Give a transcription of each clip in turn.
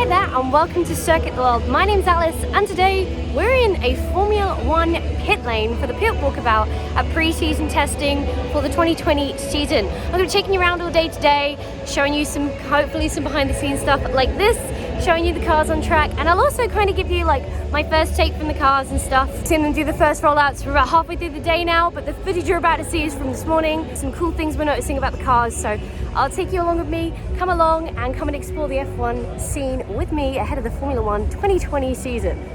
Hi there and welcome to Circuit World. My name's Alice and today we're in a Formula 1 pit lane for the pit walkabout at pre-season testing for the 2020 season. I'm going to be taking you around all day today, showing you hopefully some behind the scenes stuff like this, showing you the cars on track, and I'll also kind of give you like my first take from the cars and stuff. Seen them do the first rollouts. We're about halfway through the day now, but the footage you're about to see is from this morning. Some cool things we're noticing about the cars, so I'll take you along with me. Come along and come and explore the F1 scene with me ahead of the Formula 1 2020 season.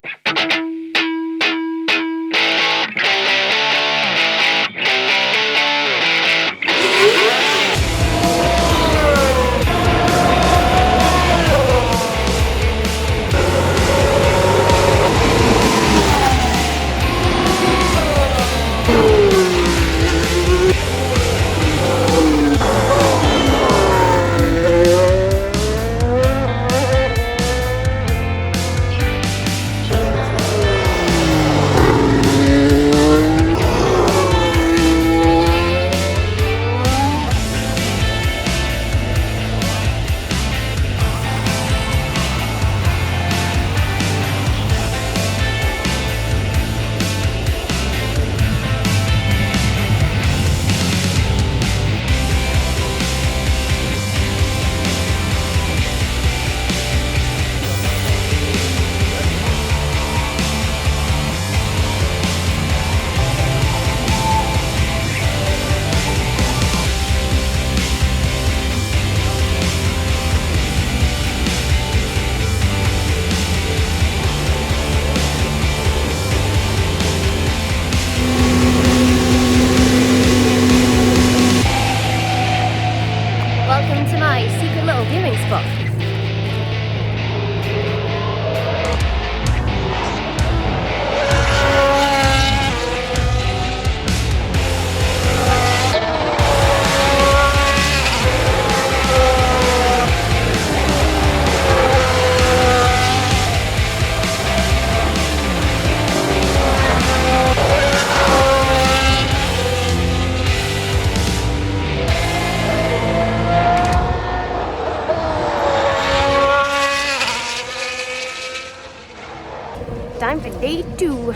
Welcome to my secret little viewing spot. Time for day 2.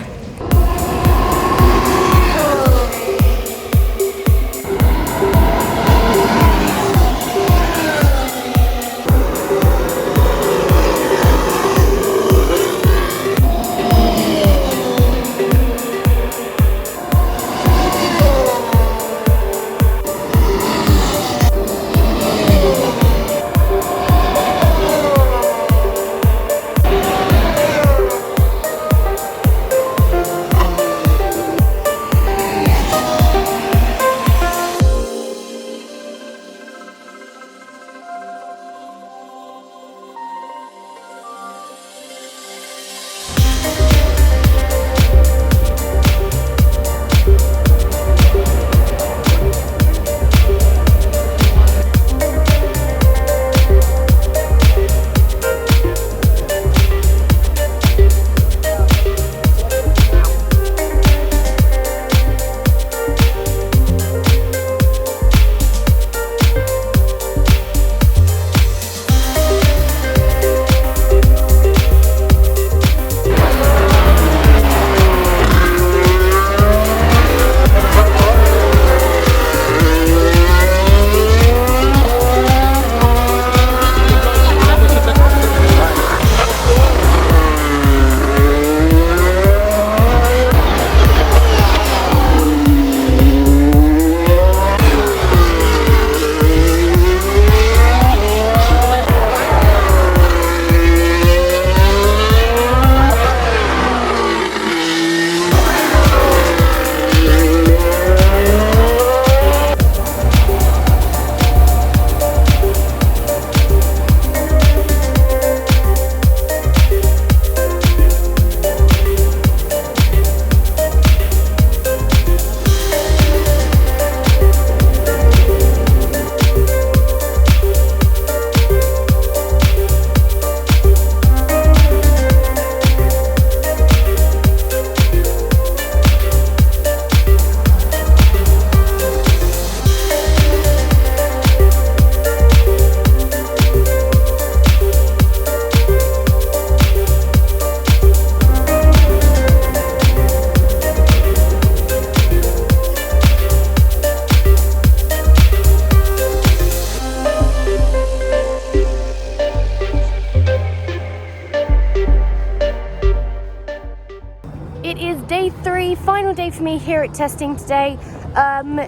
the final day for me here at testing today.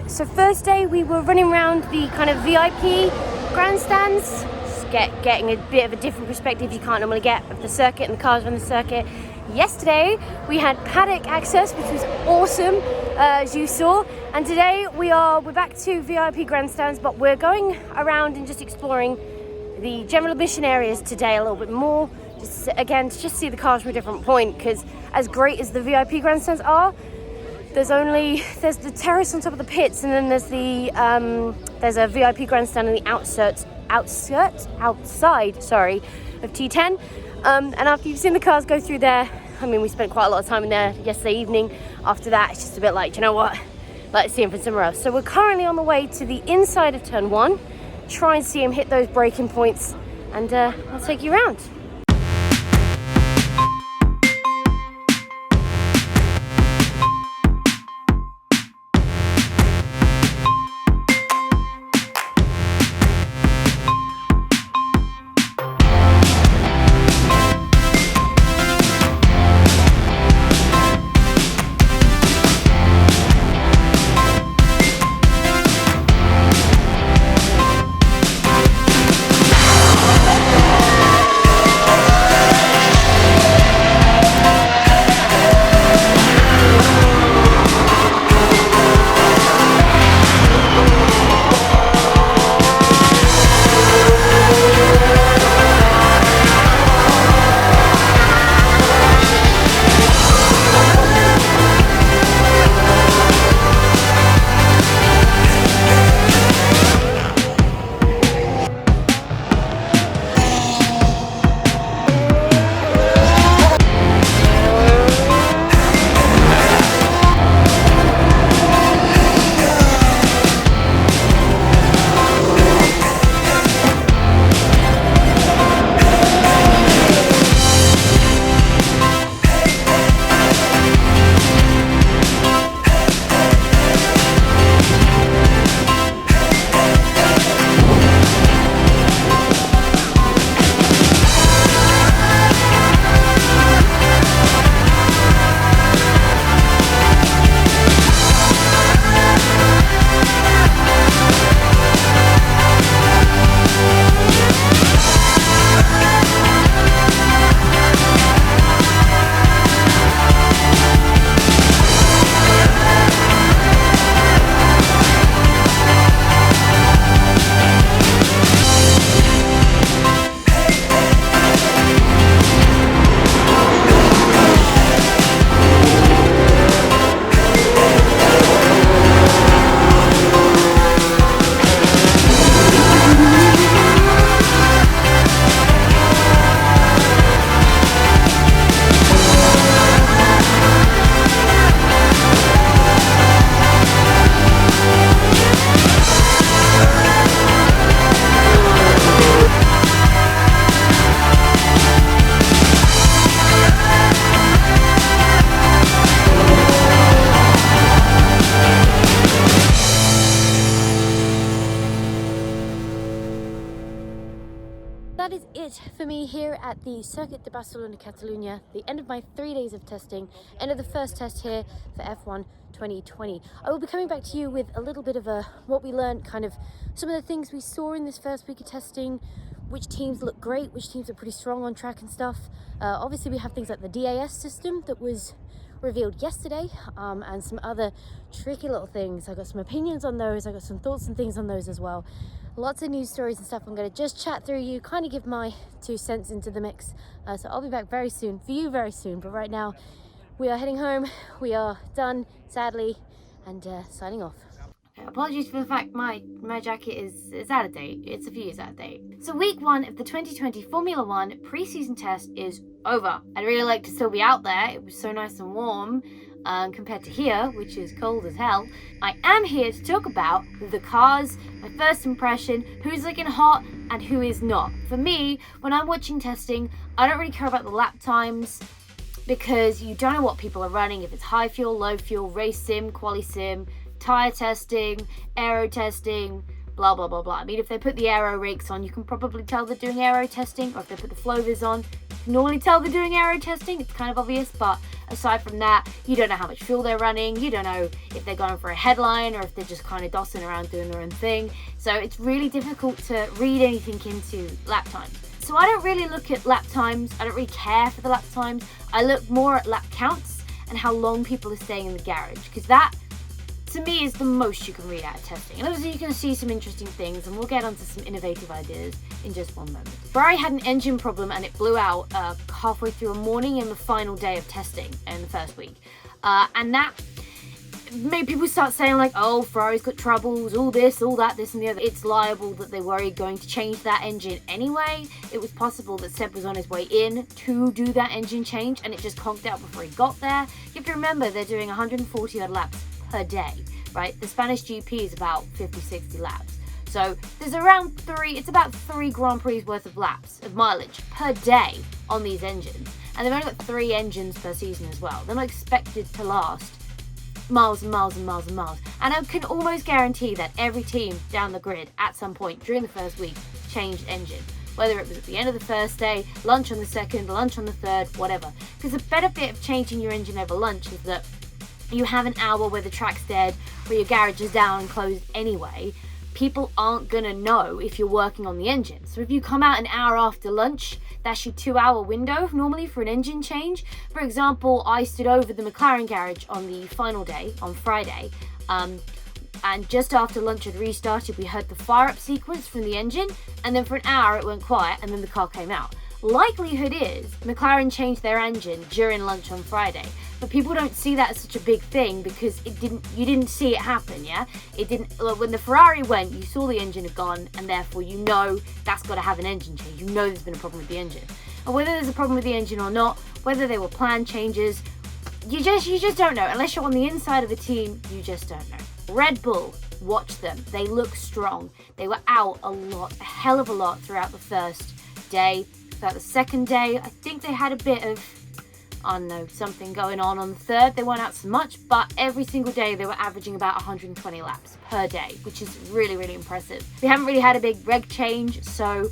So first day we were running around the kind of VIP grandstands, just getting a bit of a different perspective you can't normally get of the circuit and the cars on the circuit. Yesterday we had paddock access, which was awesome, as you saw, and today we're back to VIP grandstands, but we're going around and just exploring the general admission areas today a little bit more, just again to just see the cars from a different point, because as great as the VIP grandstands are, there's the terrace on top of the pits, and then there's a VIP grandstand on the outside of T10. And after you've seen the cars go through there, I mean, we spent quite a lot of time in there yesterday evening. After that, it's just a bit like, you know what, let's see him from somewhere else. So we're currently on the way to the inside of turn 1, try and see him hit those braking points, and I'll take you around. That is it for me here at the Circuit de Barcelona-Catalunya, the end of my 3 days of testing, end of the first test here for F1 2020. I will be coming back to you with a little bit of what we learned, kind of some of the things we saw in this first week of testing, which teams look great, which teams are pretty strong on track and stuff. Obviously we have things like the DAS system that was revealed yesterday, and some other tricky little things. I got some opinions on those, I got some thoughts and things on those as well. Lots of news stories and stuff I'm going to just chat through you, kind of give my 2 cents into the mix. So I'll be back very soon, for you very soon, but right now we are heading home, we are done, sadly, and signing off. Apologies for the fact my jacket is out of date. It's a few years out of date. So week 1 of the 2020 Formula 1 pre-season test is over. I'd really like to still be out there. It was so nice and warm compared to here, which is cold as hell. I am here to talk about the cars, my first impression, who's looking hot and who is not. For me, when I'm watching testing, I don't really care about the lap times, because you don't know what people are running, if it's high fuel, low fuel, race sim, quali sim, tire testing, aero testing, blah blah blah blah. I mean, if they put the aero rakes on, you can probably tell they're doing aero testing, or if they put the flow vis on, you can normally tell they're doing aero testing, it's kind of obvious, but aside from that, you don't know how much fuel they're running, you don't know if they're going for a headline or if they're just kind of dossing around doing their own thing. So it's really difficult to read anything into lap times. So I don't really look at lap times, I don't really care for the lap times. I look more at lap counts and how long people are staying in the garage, because that, to me, is the most you can read out of testing. And obviously you can see some interesting things, and we'll get onto some innovative ideas in just one moment. Ferrari had an engine problem and it blew out halfway through a morning in the final day of testing in the first week. And that made people start saying like, oh, Ferrari's got troubles, all this, all that, this and the other. It's liable that they were going to change that engine anyway. It was possible that Seb was on his way in to do that engine change and it just conked out before he got there. You have to remember they're doing 140 odd laps per day, right? The Spanish GP is about 50-60 laps, so there's around it's about 3 Grand Prix worth of laps of mileage per day on these engines, and they've only got 3 engines per season as well. They're not expected to last miles and miles and miles and miles, and I can almost guarantee that every team down the grid at some point during the first week changed engine, whether it was at the end of the first day, lunch on the second, lunch on the third, whatever. Because the better bit of changing your engine over lunch is that you have an hour where the track's dead, where your garage is down and closed anyway. People aren't gonna know if you're working on the engine. So if you come out an hour after lunch, that's your 2-hour window normally for an engine change. For example, I stood over the McLaren garage on the final day, on Friday, and just after lunch had restarted, we heard the fire up sequence from the engine, and then for an hour it went quiet, and then the car came out. Likelihood is McLaren changed their engine during lunch on Friday, but people don't see that as such a big thing because you didn't see it happen, yeah? It didn't. When the Ferrari went, you saw the engine had gone, and therefore you know that's got to have an engine change. You know there's been a problem with the engine, and whether there's a problem with the engine or not, whether they were planned changes, you just don't know unless you're on the inside of the team. You just don't know. Red Bull, watch them. They look strong. They were out a hell of a lot throughout the first day. Throughout the second day, I think they had a bit of, I don't know, something going on the third. They weren't out so much, but every single day they were averaging about 120 laps per day, which is really, really impressive. They haven't really had a big reg change, so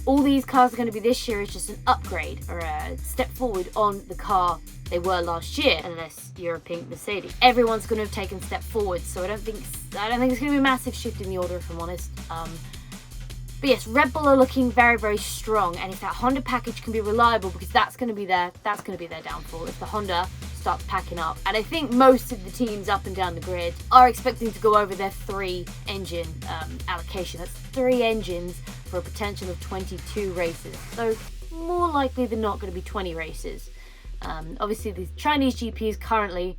all these cars are going to be this year is just an upgrade or a step forward on the car they were last year, unless you're a pink Mercedes. Everyone's going to have taken a step forward, so I don't think it's going to be a massive shift in the order, if I'm honest. But yes, Red Bull are looking very, very strong, and if that Honda package can be reliable, because that's going to be their downfall if the Honda starts packing up. And I think most of the teams up and down the grid are expecting to go over their 3 engine allocation. That's 3 engines for a potential of 22 races. So more likely than not going to be 20 races. Obviously, the Chinese GP is currently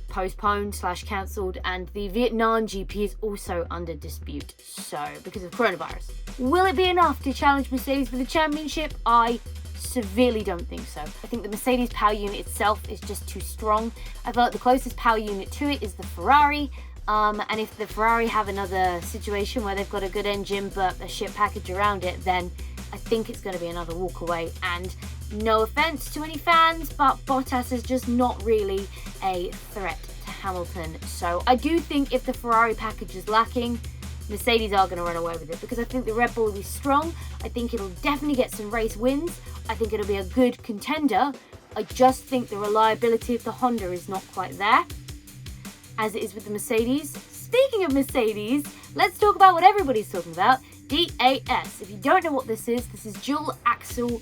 postponed / cancelled, and the Vietnam GP is also under dispute, so because of coronavirus. Will it be enough to challenge Mercedes for the championship? I severely don't think so. I think the Mercedes power unit itself is just too strong. I feel like the closest power unit to it is the Ferrari, and if the Ferrari have another situation where they've got a good engine but a shit package around it, then I think it's going to be another walk away. And no offense to any fans, but Bottas is just not really a threat to Hamilton. So I do think if the Ferrari package is lacking, Mercedes are going to run away with it, because I think the Red Bull will be strong. I think it'll definitely get some race wins. I think it'll be a good contender. I just think the reliability of the Honda is not quite there, as it is with the Mercedes. Speaking of Mercedes, let's talk about what everybody's talking about. DAS. If you don't know what this is dual axle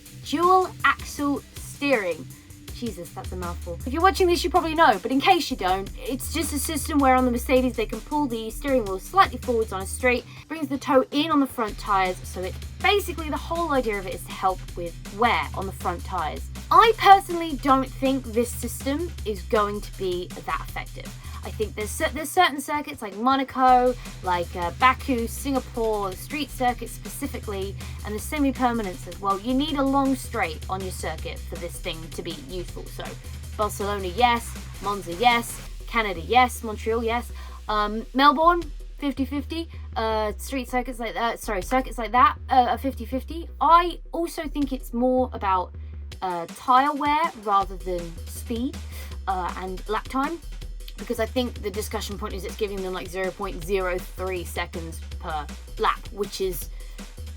steering. Jesus, that's a mouthful. If you're watching this, you probably know, but in case you don't, it's just a system where on the Mercedes they can pull the steering wheel slightly forwards on a straight, brings the toe in on the front tyres, so it basically, the whole idea of it is to help with wear on the front tyres. I personally don't think this system is going to be that effective. I think there's certain circuits like Monaco, like Baku, Singapore, the street circuits specifically, and the semi-permanents as well. You need a long straight on your circuit for this thing to be useful. So Barcelona, yes. Monza, yes. Canada, yes. Montreal, yes. Melbourne, 50-50. Street circuits like that, circuits like that are 50-50. I also think it's more about tyre wear rather than speed and lap time. Because I think the discussion point is it's giving them like 0.03 seconds per lap, which is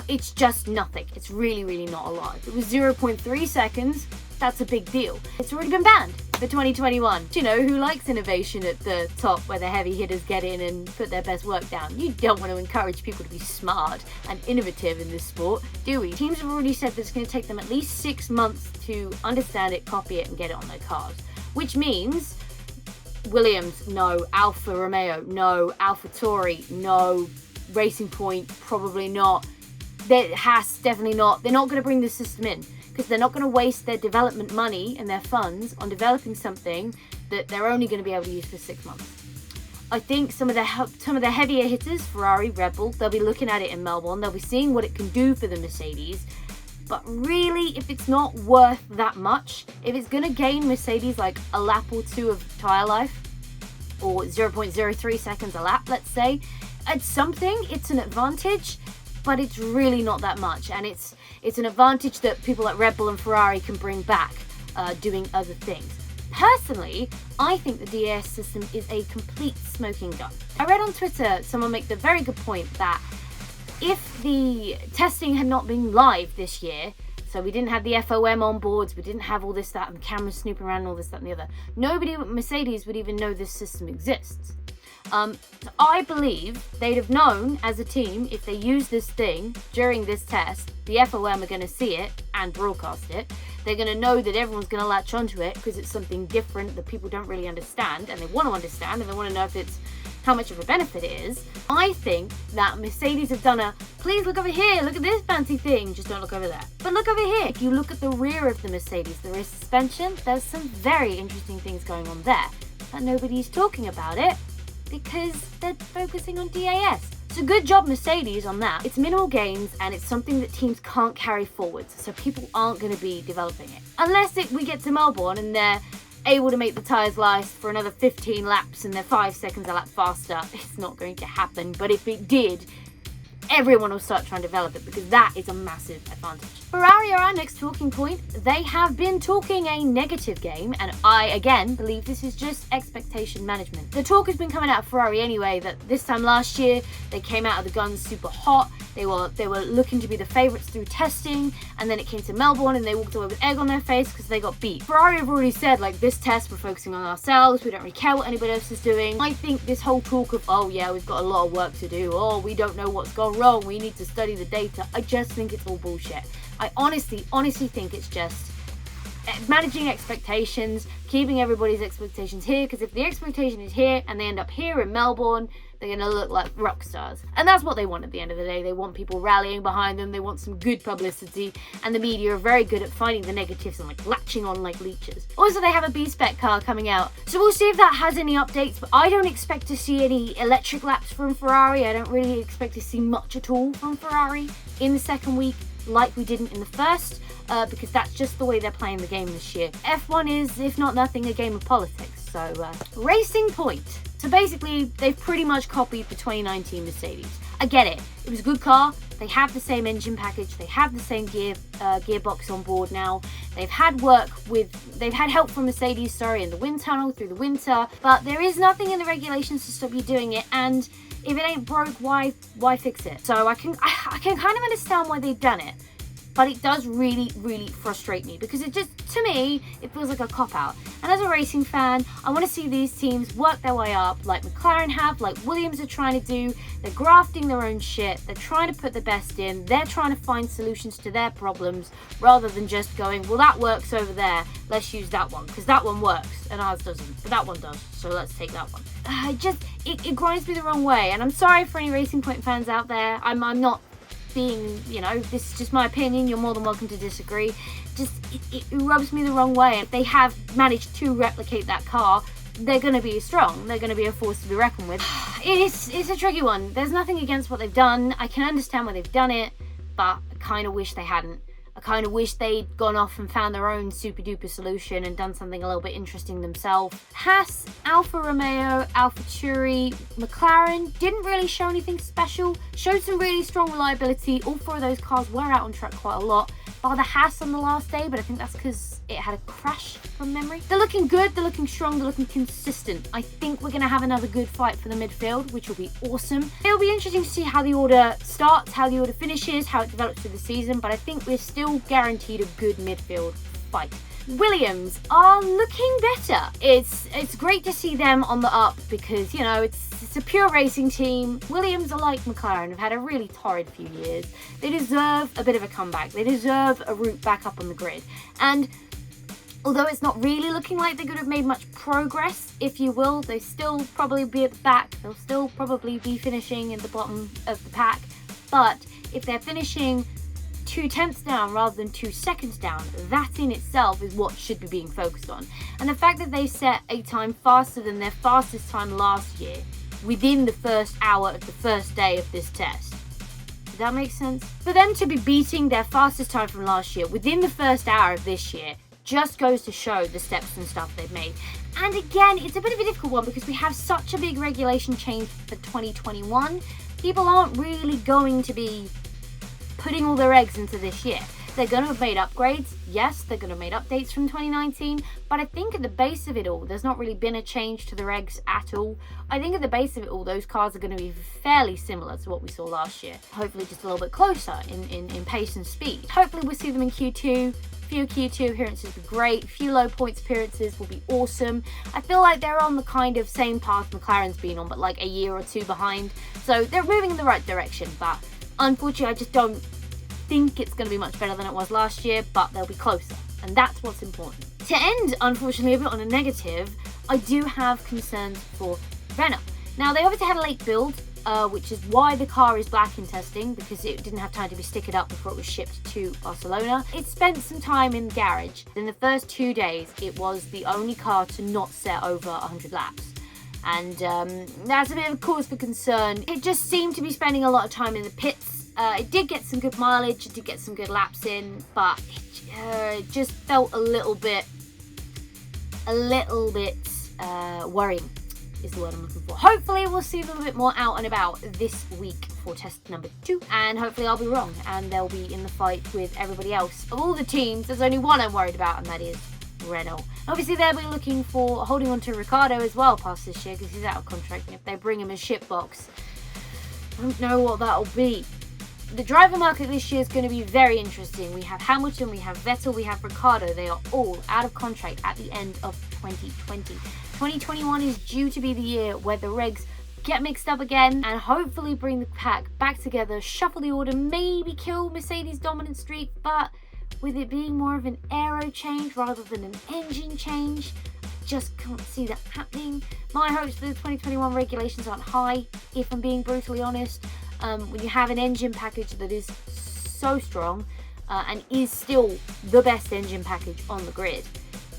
it's just nothing. It's really, really not a lot. If it was 0.3 seconds, that's a big deal. It's already been banned for 2021. You know, who likes innovation at the top where the heavy hitters get in and put their best work down? You don't want to encourage people to be smart and innovative in this sport, do we? Teams have already said that it's going to take them at least 6 months to understand it, copy it, and get it on their cars. Which means Williams, no. Alfa Romeo, no. AlphaTauri, no. Racing Point, probably not. Haas, definitely not. They're not going to bring this system in because they're not going to waste their development money and their funds on developing something that they're only going to be able to use for 6 months. I think some of the heavier hitters, Ferrari, Red Bull, they'll be looking at it in Melbourne. They'll be seeing what it can do for the Mercedes. But really, if it's not worth that much, if it's going to gain Mercedes like a lap or two of tyre life, or 0.03 seconds a lap, let's say, it's something, it's an advantage, but it's really not that much. And it's an advantage that people like Red Bull and Ferrari can bring back doing other things. Personally, I think the DAS system is a complete smoking gun. I read on Twitter someone make the very good point that if the testing had not been live this year, so we didn't have the FOM on boards, we didn't have all this, that, and cameras snooping around and all this, that, and the other, nobody at Mercedes would even know this system exists. I believe they'd have known as a team, if they use this thing during this test, the FOM are going to see it and broadcast it. They're going to know that everyone's going to latch onto it because it's something different that people don't really understand, and they want to understand, and they want to know if it's how much of a benefit it is. I think that Mercedes have done please look over here, look at this fancy thing, just don't look over there. But look over here. If you look at the rear of the Mercedes, the rear suspension, there's some very interesting things going on there, but nobody's talking about it because they're focusing on DAS. So good job Mercedes on that. It's minimal gains and it's something that teams can't carry forwards, so people aren't going to be developing it. Unless we get to Melbourne and they're able to make the tyres last for another 15 laps and they're 5 seconds a lap faster. It's not going to happen, but if it did, everyone will start trying to develop it because that is a massive advantage. Ferrari are our next talking point. They have been talking a negative game, and I, again, believe this is just expectation management. The talk has been coming out of Ferrari anyway, that this time last year, they came out of the guns super hot. They were looking to be the favourites through testing, and then it came to Melbourne and they walked away with egg on their face because they got beat. Ferrari have already said, like, this test, we're focusing on ourselves, we don't really care what anybody else is doing. I think this whole talk of, oh yeah, we've got a lot of work to do, oh, we don't know what's gone wrong, we need to study the data, I just think it's all bullshit. I honestly think it's just managing expectations, keeping everybody's expectations here, because if the expectation is here and they end up here in Melbourne, they're going to look like rock stars. And that's what they want at the end of the day. They want people rallying behind them, they want some good publicity, and the media are very good at finding the negatives and like latching on like leeches. Also, they have a B-Spec car coming out, so we'll see if that has any updates, but I don't expect to see any electric laps from Ferrari. I don't really expect to see much at all from Ferrari in the second week like we didn't in the first, because that's just the way they're playing the game this year. F1 is, if not nothing, a game of politics. So, Racing Point. So basically, they've pretty much copied the 2019 Mercedes. I get it. It was a good car. They have the same engine package. They have the same gearbox on board now. They've had help from Mercedes, in the wind tunnel through the winter. But there is nothing in the regulations to stop you doing it. And if it ain't broke, why fix it? So I can kind of understand why they've done it. But it does really, really frustrate me because it just, to me, it feels like a cop-out. And as a racing fan, I want to see these teams work their way up like McLaren have, like Williams are trying to do. They're grafting their own shit. They're trying to put the best in. They're trying to find solutions to their problems rather than just going, well, that works over there. Let's use that one because that one works and ours doesn't. But that one does, so let's take that one. It grinds me the wrong way. And I'm sorry for any Racing Point fans out there. I'm not being, this is just my opinion, you're more than welcome to disagree. It rubs me the wrong way. If they have managed to replicate that car, they're going to be strong. They're going to be a force to be reckoned with. It's a tricky one. There's nothing against what they've done. I can understand why they've done it, but I kind of wish they hadn't. I kind of wish they'd gone off and found their own super duper solution and done something a little bit interesting themselves. Haas, Alfa Romeo, AlphaTauri, McLaren didn't really show anything special. Showed some really strong reliability. All four of those cars were out on track quite a lot. bar the Haas on the last day, but I think that's because it had a crash from memory. They're looking good, they're looking strong, they're looking consistent. I think we're going to have another good fight for the midfield, which will be awesome. It'll be interesting to see how the order starts, how the order finishes, how it develops through the season, but I think we're still guaranteed a good midfield fight. Williams are looking better. It's great to see them on the up because, you know, it's a pure racing team. Williams are like McLaren, have had a really torrid few years. They deserve a bit of a comeback. They deserve a route back up on the grid. And although it's not really looking like they could have made much progress, if you will, they still probably be at the back. They'll still probably be finishing in the bottom of the pack. But if they're finishing 2/10 down rather than 2 seconds down, that in itself is what should be being focused on. And the fact that they set a time faster than their fastest time last year within the first hour of the first day of this test. Does that make sense? For them to be beating their fastest time from last year within the first hour of this year just goes to show the steps and stuff they've made. And again, it's a bit of a difficult one because we have such a big regulation change for 2021. People aren't really going to be putting all their eggs into this year. They're going to have made upgrades. Yes, they're going to have made updates from 2019. But I think at the base of it all, there's not really been a change to the regs at all. I think at the base of it all, those cars are going to be fairly similar to what we saw last year. Hopefully just a little bit closer in pace and speed. Hopefully we'll see them in Q2. Few Q2 appearances will be great. Few low points appearances will be awesome. I feel like they're on the kind of same path McLaren's been on, but like a year or two behind. So they're moving in the right direction. But unfortunately, I just don't think it's going to be much better than it was last year, but they'll be closer, and that's what's important. To end, unfortunately, a bit on a negative, I do have concerns for Renault. Now, they obviously had a late build, which is why the car is black in testing, because it didn't have time to be stickered up before it was shipped to Barcelona. It spent some time in the garage. In the first 2 days, it was the only car to not set over 100 laps. And that's a bit of a cause for concern. It just seemed to be spending a lot of time in the pits. It did get some good mileage, it did get some good laps in, but it just felt a little bit worrying is the word I'm looking for. Hopefully we'll see them a bit more out and about this week for test number 2, and hopefully I'll be wrong and they'll be in the fight with everybody else. Of all the teams, there's only one I'm worried about, and that is Renault. Obviously they'll be looking for holding on to Ricciardo as well past this year because he's out of contract, and if they bring him a ship box, I don't know what that'll be. The driver market this year is going to be very interesting. We have Hamilton, we have Vettel, we have Ricciardo. They are all out of contract at the end of 2020. 2021 is due to be the year where the regs get mixed up again and hopefully bring the pack back together, shuffle the order, maybe kill Mercedes' dominant streak, but with it being more of an aero change rather than an engine change, I just can't see that happening. My hopes for the 2021 regulations aren't high, if I'm being brutally honest. When you have an engine package that is so strong and is still the best engine package on the grid,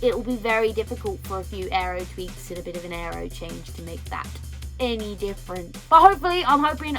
it will be very difficult for a few aero tweaks and a bit of an aero change to make that any different. But hopefully, I'm hoping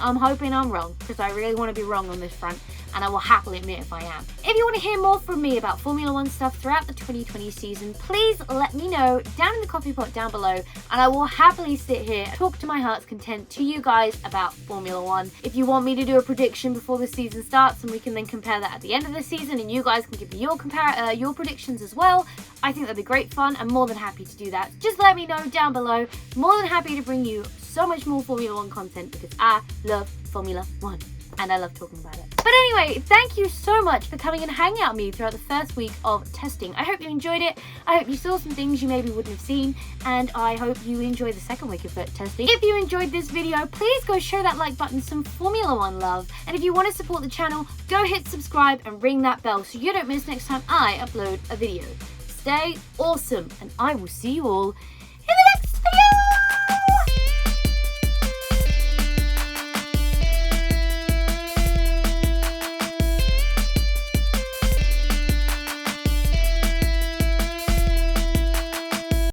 I'm wrong, because I really want to be wrong on this front, and I will happily admit if I am. If you want to hear more from me about Formula 1 stuff throughout the 2020 season, please let me know down in the coffee pot down below, and I will happily sit here and talk to my heart's content to you guys about Formula 1. If you want me to do a prediction before the season starts, and we can then compare that at the end of the season, and you guys can give me your predictions as well, I think that'd be great fun. I'm more than happy to do that. Just let me know down below. More than happy to bring you so much more Formula 1 content because I love Formula 1 and I love talking about it. But anyway, thank you so much for coming and hanging out with me throughout the first week of testing. I hope you enjoyed it. I hope you saw some things you maybe wouldn't have seen, and I hope you enjoy the second week of testing. If you enjoyed this video, please go show that like button some Formula 1 love. And if you want to support the channel, go hit subscribe and ring that bell so you don't miss next time I upload a video. Stay awesome, and I will see you all in the next video!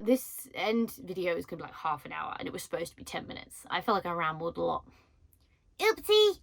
This end video is going to be like half an hour, and it was supposed to be 10 minutes. I feel like I rambled a lot. Oopsie!